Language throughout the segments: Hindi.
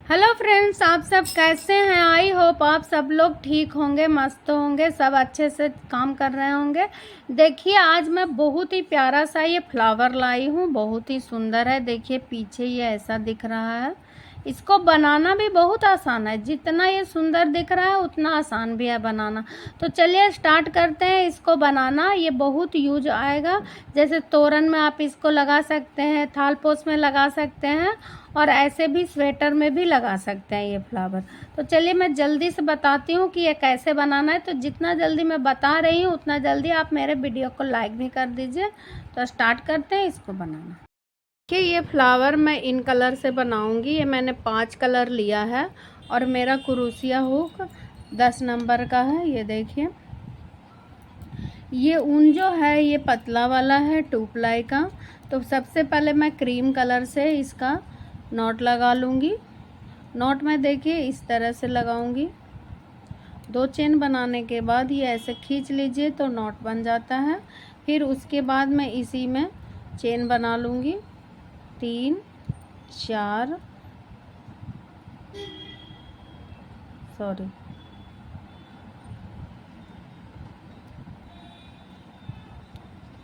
हेलो फ्रेंड्स, आप सब कैसे हैं? आई होप आप सब लोग ठीक होंगे, मस्त होंगे, सब अच्छे से काम कर रहे होंगे। देखिए, आज मैं बहुत ही प्यारा सा ये फ्लावर लाई हूँ, बहुत ही सुंदर है। देखिए पीछे ये ऐसा दिख रहा है। इसको बनाना भी बहुत आसान है, जितना ये सुंदर दिख रहा है उतना आसान भी है बनाना। तो चलिए स्टार्ट करते हैं इसको बनाना। ये बहुत यूज आएगा, जैसे तोरण में आप इसको लगा सकते हैं, थाल पोस में लगा सकते हैं, और ऐसे भी स्वेटर में भी लगा सकते हैं ये फ्लावर। तो चलिए मैं जल्दी से बताती हूँ कि ये कैसे बनाना है। तो जितना जल्दी मैं बता रही हूँ उतना जल्दी आप मेरे वीडियो को लाइक भी कर दीजिए। तो स्टार्ट करते हैं इसको बनाना। देखिए, ये फ्लावर मैं इन कलर से बनाऊंगी। ये मैंने 5 कलर लिया है और मेरा क्रोशिया हुक 10 नंबर का है। ये देखिए, ये ऊन जो है ये पतला वाला है 2 प्लाई का। तो सबसे पहले मैं क्रीम कलर से इसका नॉट लगा लूँगी। नॉट में देखिए इस तरह से लगाऊंगी। 2 चेन बनाने के बाद ये ऐसे खींच लीजिए तो नॉट बन जाता है। फिर उसके बाद मैं इसी में चेन बना लूँगी 3 4 सॉरी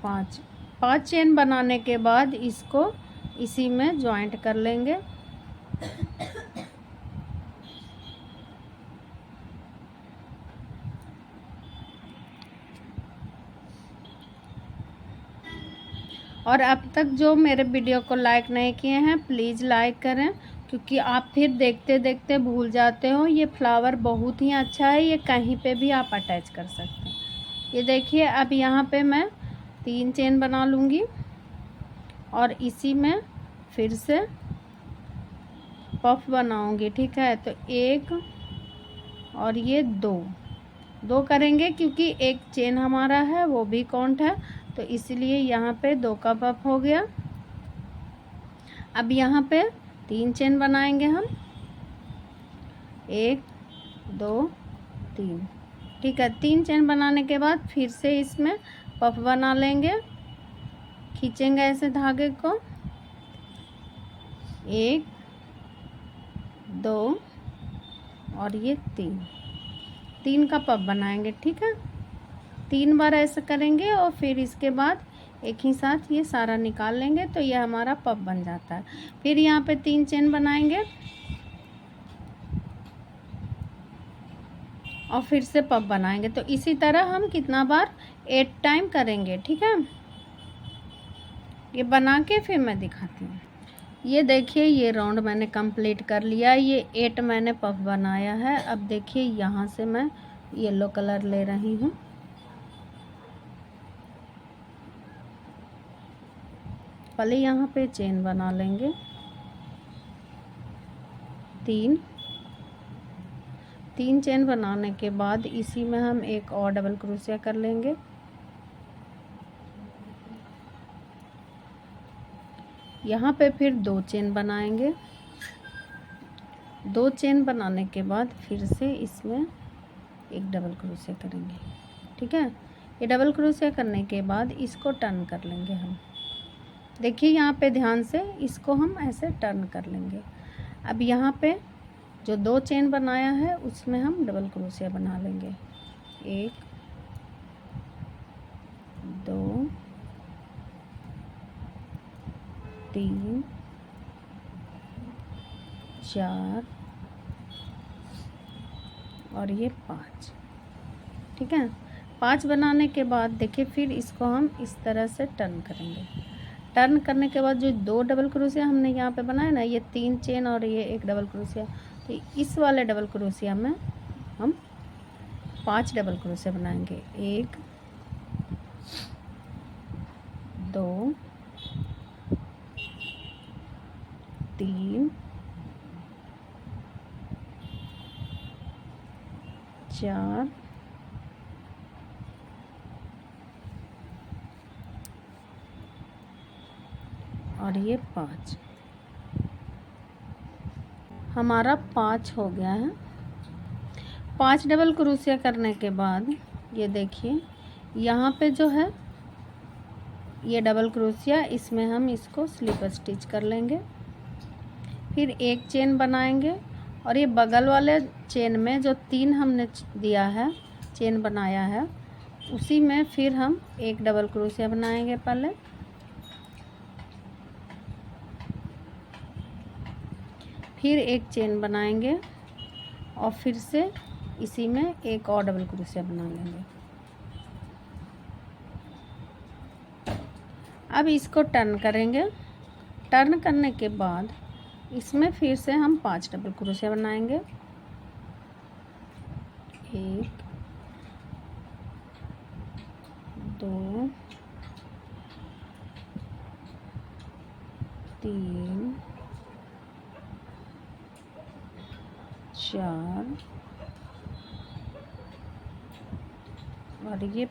5 चेन बनाने के बाद इसको इसी में जॉइंट कर लेंगे। और अब तक जो मेरे वीडियो को लाइक नहीं किए हैं प्लीज़ लाइक करें, क्योंकि आप फिर देखते देखते भूल जाते हो। ये फ्लावर बहुत ही अच्छा है, ये कहीं पे भी आप अटैच कर सकते हैं। ये देखिए, अब यहाँ पे मैं 3 चेन बना लूँगी और इसी में फिर से पफ बनाऊँगी। ठीक है, तो 1 और ये 2 करेंगे, क्योंकि एक चेन हमारा है वो भी काउंट है, तो इसलिए यहाँ पे 2 का पफ हो गया। अब यहाँ पे 3 चेन बनाएंगे हम, 1 2 3। ठीक है, 3 चेन बनाने के बाद फिर से इसमें पफ बना लेंगे। खींचेंगे ऐसे धागे को, 1 2 और ये 3 का पफ बनाएंगे। ठीक है, 3 बार ऐसे करेंगे और फिर इसके बाद एक ही साथ ये सारा निकाल लेंगे, तो ये हमारा पफ बन जाता है। फिर यहाँ पे 3 चेन बनाएंगे और फिर से पफ बनाएंगे। तो इसी तरह हम कितना बार 8 टाइम करेंगे। ठीक है, ये बना के फिर मैं दिखाती हूँ। ये देखिए, ये राउंड मैंने कंप्लीट कर लिया। ये 8 मैंने पफ बनाया है। अब देखिए, यहाँ से मैं येलो कलर ले रही हूँ। पहले यहाँ पे चेन बना लेंगे 3 चेन बनाने के बाद इसी में हम एक और डबल क्रोशिया कर लेंगे। यहाँ पे फिर 2 चेन बनाएंगे। 2 चेन बनाने के बाद फिर से इसमें एक डबल क्रोशिया करेंगे। ठीक है, ये डबल क्रोशिया करने के बाद इसको टर्न कर लेंगे हम। देखिए, यहाँ पे ध्यान से इसको हम ऐसे टर्न कर लेंगे। अब यहाँ पे जो 2 चेन बनाया है उसमें हम डबल क्रोशिया बना लेंगे, 1 2 3 4 और ये 5। ठीक है, 5 बनाने के बाद देखिए फिर इसको हम इस तरह से टर्न करेंगे। टर्न करने के बाद जो 2 डबल क्रोशिया हमने यहाँ पे बनाया ना, ये 3 चेन और ये एक डबल क्रोशिया, तो इस वाले डबल क्रोशिया में हम 5 डबल क्रोशिया बनाएंगे, 1 2 3 4 और ये 5। हमारा 5 हो गया है। 5 डबल क्रोशिया करने के बाद ये देखिए, यहाँ पे जो है ये डबल क्रोशिया, इसमें हम इसको स्लिप स्टिच कर लेंगे। फिर एक चेन बनाएंगे और ये बगल वाले चेन में जो 3 हमने दिया है, चेन बनाया है, उसी में फिर हम एक डबल क्रोशिया बनाएंगे। पहले फिर एक चेन बनाएंगे और फिर से इसी में एक और डबल क्रोशिया बना लेंगे। अब इसको टर्न करेंगे। टर्न करने के बाद इसमें फिर से हम 5 डबल क्रोशिया बनाएंगे। 1 2 3 4 और ये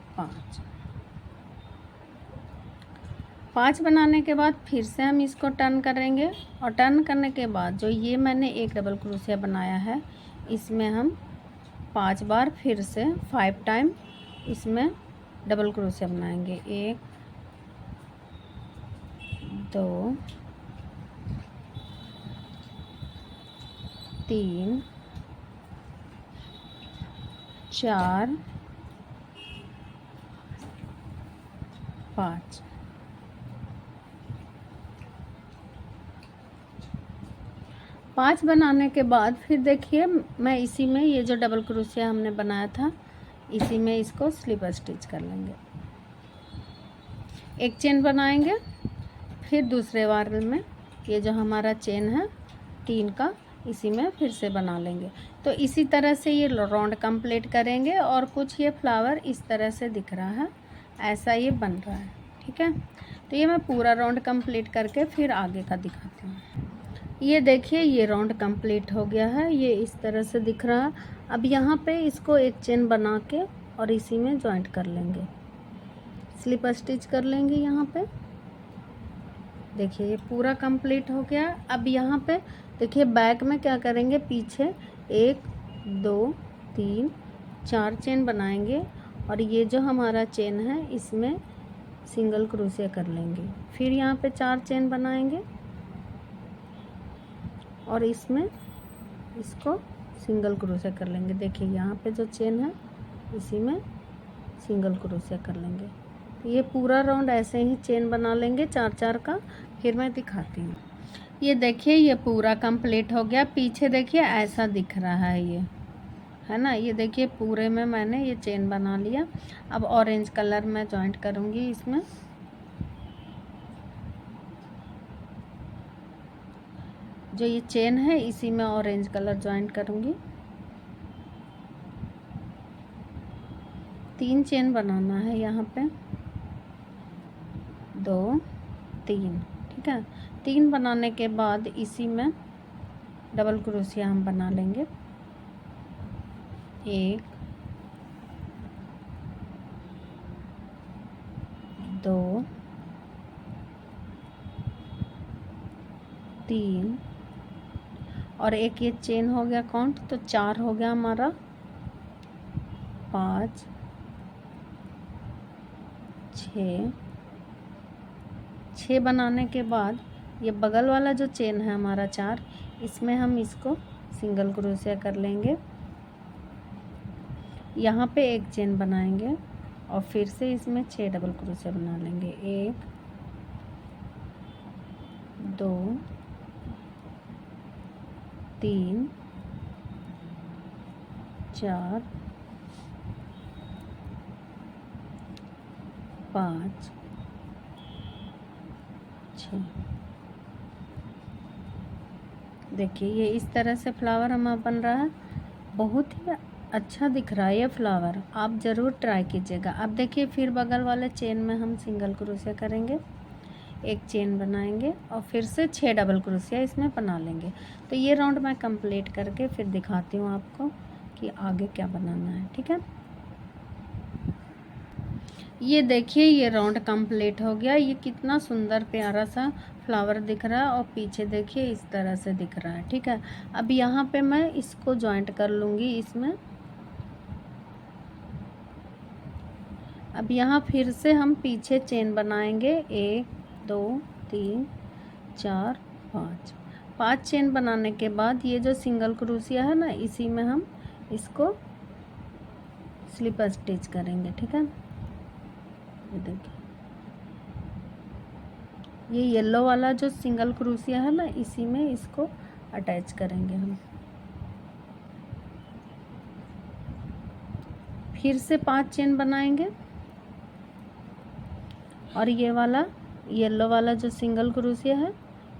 5 बनाने के बाद फिर से हम इसको टर्न करेंगे। और टर्न करने के बाद जो ये मैंने एक डबल क्रोशिया बनाया है, इसमें हम 5 बार फिर से 5 टाइम इसमें डबल क्रोशिया बनाएंगे। 1 2 3 4 5। पाँच बनाने के बाद फिर देखिए मैं इसी में ये जो डबल क्रोशिया हमने बनाया था, इसी में इसको स्लिप स्टिच कर लेंगे। एक चेन बनाएंगे, फिर दूसरे बार में ये जो हमारा चेन है 3 का, इसी में फिर से बना लेंगे। तो इसी तरह से ये राउंड कंप्लीट करेंगे। और कुछ ये फ्लावर इस तरह से दिख रहा है, ऐसा ये बन रहा है। ठीक है, तो ये मैं पूरा राउंड कंप्लीट करके फिर आगे का दिखाती हूँ। ये देखिए ये राउंड कंप्लीट हो गया है, ये इस तरह से दिख रहा है। अब यहाँ पे इसको एक चेन बना के और इसी में जॉइंट कर लेंगे, स्लिप स्टिच कर लेंगे। यहाँ पे देखिए ये पूरा कंप्लीट हो गया। अब यहाँ पे देखिए बैक में क्या करेंगे, पीछे 1 2 3 4 चेन बनाएंगे और ये जो हमारा चेन है इसमें सिंगल क्रोशिया कर लेंगे। फिर यहाँ पे 4 चेन बनाएंगे और इसमें इसको सिंगल क्रोशिया कर लेंगे। देखिए यहाँ पे जो चेन है इसी में सिंगल क्रोशिया कर लेंगे। तो ये पूरा राउंड ऐसे ही चेन बना लेंगे 4-4 का। फिर मैं दिखाती हूँ। ये देखिए ये पूरा कंप्लीट हो गया। पीछे देखिए ऐसा दिख रहा है, ये है ना। ये देखिए पूरे में मैंने ये चेन बना लिया। अब ऑरेंज कलर में जॉइंट करूँगी इसमें। जो ये चेन है इसी में ऑरेंज कलर जॉइंट करूँगी। 3 चेन बनाना है यहाँ पे, 2 3। ठीक है, 3 बनाने के बाद इसी में डबल क्रोशिया हम बना लेंगे। 1 2 3 और एक ये चेन हो गया काउंट, तो 4 हो गया हमारा। 5 6 बनाने के बाद ये बगल वाला जो चेन है हमारा 4, इसमें हम इसको सिंगल क्रोशिया कर लेंगे। यहाँ पे एक चेन बनाएंगे और फिर से इसमें 6 डबल क्रोशिया बना लेंगे। 1 2 3 4 5 6। देखिए ये इस तरह से फ्लावर हमारा बन रहा है। बहुत ही अच्छा दिख रहा है ये फ्लावर, आप ज़रूर ट्राई कीजिएगा। अब देखिए फिर बगल वाले चेन में हम सिंगल क्रोशिया करेंगे, एक चेन बनाएंगे और फिर से 6 डबल क्रोशिया इसमें बना लेंगे। तो ये राउंड मैं कंप्लीट करके फिर दिखाती हूँ आपको कि आगे क्या बनाना है। ठीक है, ये देखिए ये राउंड कंप्लीट हो गया। ये कितना सुंदर प्यारा सा फ्लावर दिख रहा है और पीछे देखिए इस तरह से दिख रहा है। ठीक है, अब यहाँ पे मैं इसको जॉइंट कर लूँगी इसमें। अब यहाँ फिर से हम पीछे चेन बनाएंगे, 1 2 3 4 5। 5 चेन बनाने के बाद ये जो सिंगल क्रोशिया है ना, इसी में हम इसको स्लिप स्टिच करेंगे। ठीक है, ये देखिए, ये येलो वाला जो सिंगल क्रोशिया है ना, इसी में इसको अटैच करेंगे हम। फिर से 5 चेन बनाएंगे और ये वाला येलो वाला जो सिंगल क्रोशिया है,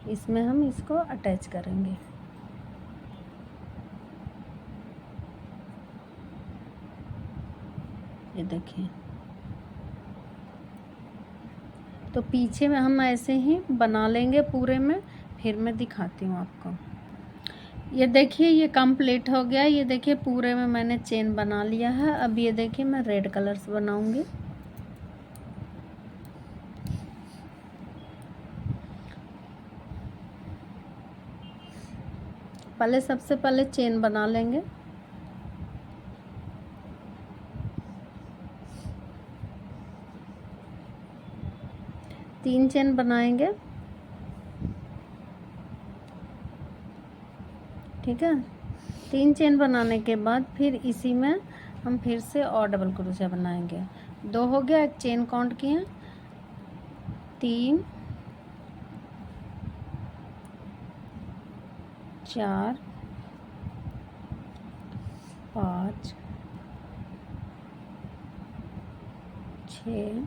इसमें हम इसको अटैच करेंगे। ये देखिए, तो पीछे में हम ऐसे ही बना लेंगे पूरे में, फिर मैं दिखाती हूँ आपको। ये देखिए, ये कंप्लीट हो गया। ये देखिए, पूरे में मैंने चेन बना लिया है। अब ये देखिए, मैं रेड कलर से बनाऊंगी। पहले सबसे पहले चेन बना लेंगे। तीन चेन बनाएंगे। ठीक है, 3 चेन बनाने के बाद फिर इसी में हम फिर से और डबल क्रोशिया बनाएंगे। 2 हो गया, एक चेन काउंट किए, 3 4 5 6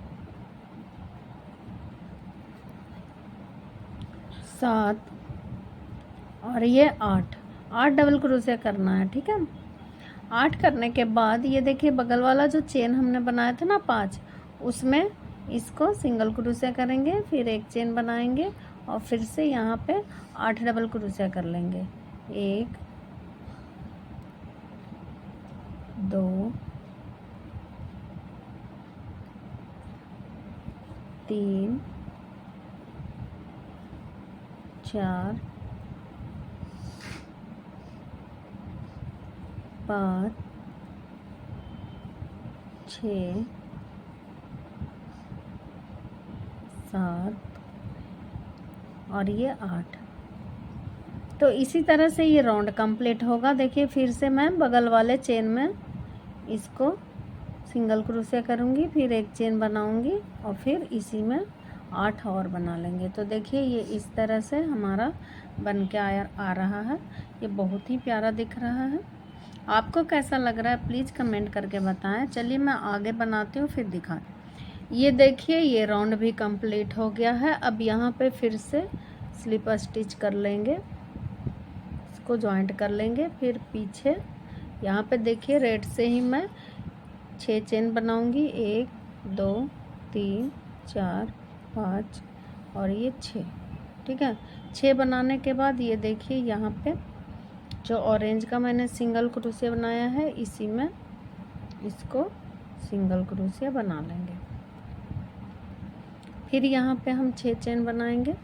7 और ये 8 डबल क्रोशिया करना है। ठीक है, 8 करने के बाद ये देखिए, बगल वाला जो चेन हमने बनाया था ना 5, उसमें इसको सिंगल क्रोशिया करेंगे, फिर एक चेन बनाएंगे और फिर से यहाँ पे 8 डबल क्रोशिया कर लेंगे। 1 2 3 4 5 6 7 और ये 8। तो इसी तरह से ये राउंड कंप्लीट होगा। देखिए, फिर से मैं बगल वाले चेन में इसको सिंगल क्रोशिया करूँगी, फिर एक चेन बनाऊँगी और फिर इसी में 8 और बना लेंगे। तो देखिए, ये इस तरह से हमारा बन के आ रहा है। ये बहुत ही प्यारा दिख रहा है। आपको कैसा लग रहा है प्लीज़ कमेंट करके बताएं। चलिए मैं आगे बनाती हूँ, फिर दिखाती। ये देखिए, ये राउंड भी कंप्लीट हो गया है। अब यहाँ पे फिर से स्लिप स्टिच कर लेंगे, इसको जॉइंट कर लेंगे। फिर पीछे यहाँ पे देखिए, रेड से ही मैं 6 चेन बनाऊंगी, 1 2 3 4 5 और ये 6। ठीक है, 6 बनाने के बाद ये देखिए, यहाँ पे जो ऑरेंज का मैंने सिंगल क्रोशिया बनाया है, इसी में इसको सिंगल क्रोशिया बना लेंगे। फिर यहाँ पे हम 6 चेन बनाएंगे।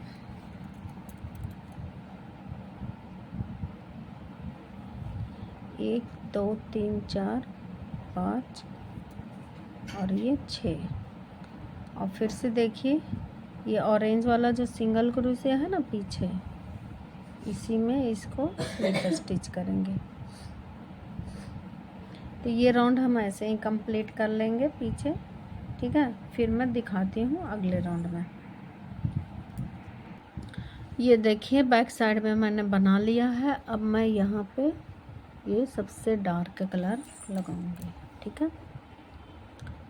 एक 2 3 4 5 और ये 6। और फिर से देखिए, ये ऑरेंज वाला जो सिंगल क्रोशिया है ना पीछे, इसी में इसको स्लिप स्टिच करेंगे। तो ये राउंड हम ऐसे ही कंप्लीट कर लेंगे पीछे। ठीक है, फिर मैं दिखाती हूँ अगले राउंड में। ये देखिए, बैक साइड में मैंने बना लिया है। अब मैं यहाँ पे ये सबसे डार्क कलर लगाऊंगी। ठीक है,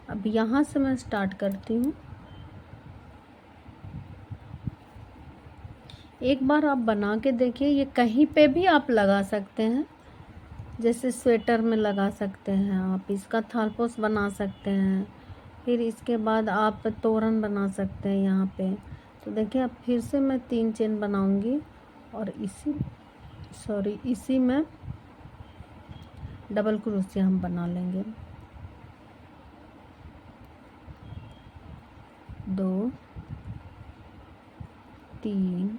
अब यहाँ से मैं स्टार्ट करती हूँ। एक बार आप बना के देखिए, ये कहीं पे भी आप लगा सकते हैं, जैसे स्वेटर में लगा सकते हैं आप, इसका थालपोस बना सकते हैं, फिर इसके बाद आप तोरण बना सकते हैं यहाँ पे। तो देखिए, अब फिर से मैं 3 चेन बनाऊंगी और इसी में डबल क्रोशिया हम बना लेंगे। 2 3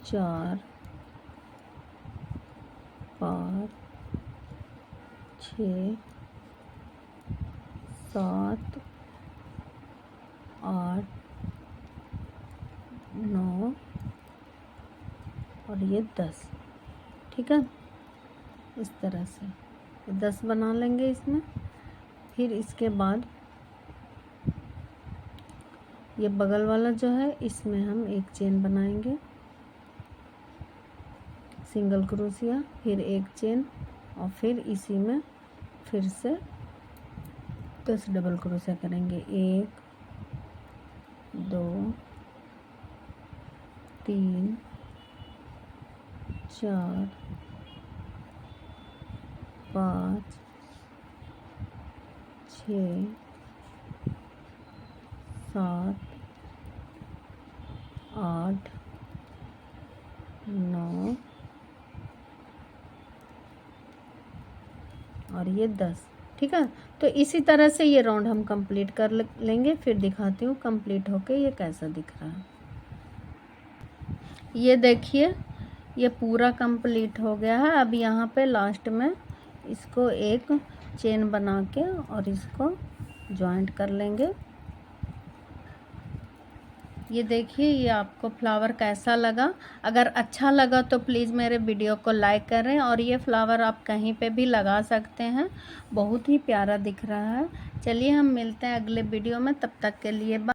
4 5 6 7 8 और ये 10। ठीक है, इस तरह से 10 बना लेंगे इसमें। फिर इसके बाद ये बगल वाला जो है इसमें हम एक चेन बनाएंगे, सिंगल क्रोशिया, फिर एक चेन, और फिर इसी में फिर से 10 डबल क्रोशिया करेंगे। 1 2 3 4 5 6 7 8 9 और ये 10। ठीक है, तो इसी तरह से ये राउंड हम कंप्लीट कर लेंगे। फिर दिखाती हूँ कंप्लीट होके ये कैसा दिख रहा है। ये देखिए, ये पूरा कंप्लीट हो गया है। अब यहाँ पे लास्ट में इसको एक चेन बना के और इसको जॉइंट कर लेंगे। ये देखिए, ये आपको फ्लावर कैसा लगा? अगर अच्छा लगा तो प्लीज़ मेरे वीडियो को लाइक करें, और ये फ्लावर आप कहीं पे भी लगा सकते हैं, बहुत ही प्यारा दिख रहा है। चलिए हम मिलते हैं अगले वीडियो में, तब तक के लिए बाय।